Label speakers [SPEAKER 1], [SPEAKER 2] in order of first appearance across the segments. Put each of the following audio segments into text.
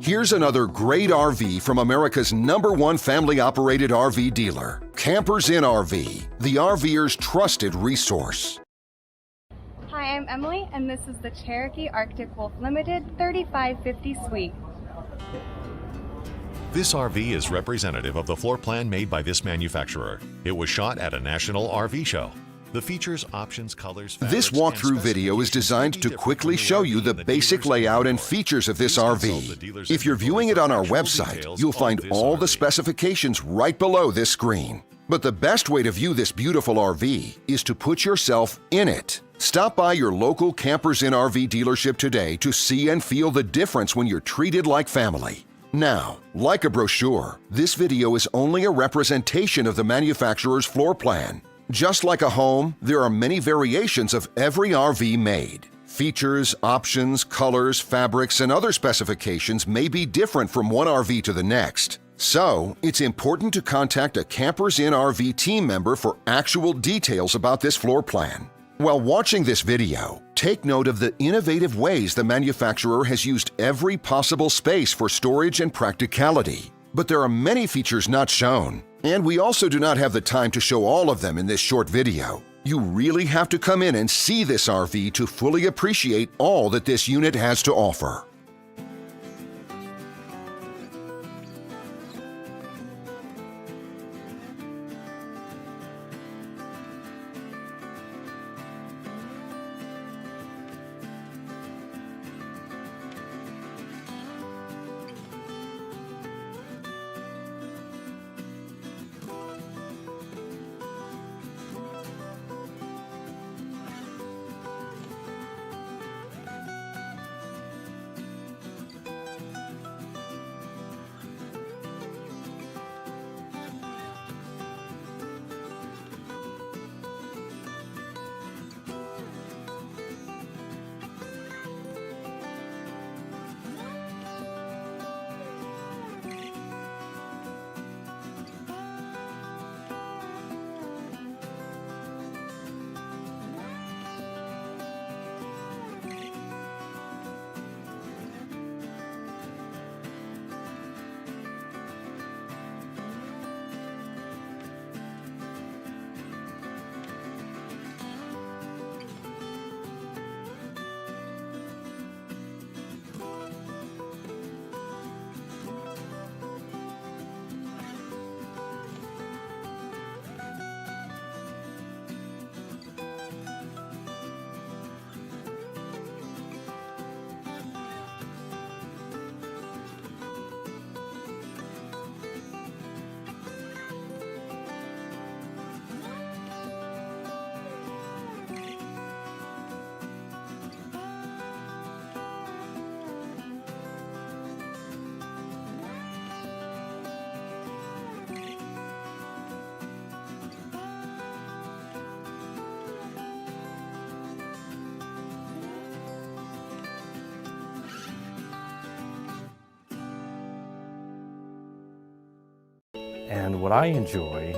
[SPEAKER 1] Here's another great RV from America's #1 family-operated RV dealer, Campers Inn RV, the RVer's trusted resource.
[SPEAKER 2] Hi, I'm Emily, and this is the Cherokee Arctic Wolf Limited 3550 Suite.
[SPEAKER 3] This RV is representative of the floor plan made by this manufacturer. It was shot at a national RV show. The features, options, colors,
[SPEAKER 1] This walkthrough video is designed to quickly show you the basic layout and features of this RV. If you're viewing it on our website, you'll find all the specifications right below this screen. But the best way to view this beautiful RV is to put yourself in it. Stop by your local Campers Inn RV dealership today to see and feel the difference when you're treated like family. Now, like a brochure, this video is only a representation of the manufacturer's floor plan. Just like a home, there are many variations of every RV made. Features, options, colors, fabrics, and other specifications may be different from one RV to the next. So, it's important to contact a Campers Inn RV team member for actual details about this floor plan. While watching this video, take note of the innovative ways the manufacturer has used every possible space for storage and practicality. But there are many features not shown, and we also do not have the time to show all of them in this short video. You really have to come in and see this RV to fully appreciate all that this unit has to offer.
[SPEAKER 4] And what I enjoy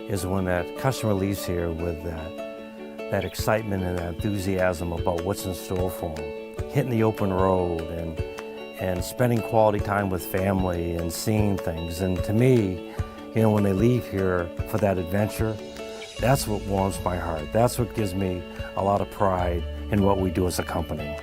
[SPEAKER 4] is when that customer leaves here with that excitement and that enthusiasm about what's in store for them. Hitting the open road and spending quality time with family and seeing things. And to me, you know, when they leave here for that adventure, that's what warms my heart. That's what gives me a lot of pride in what we do as a company.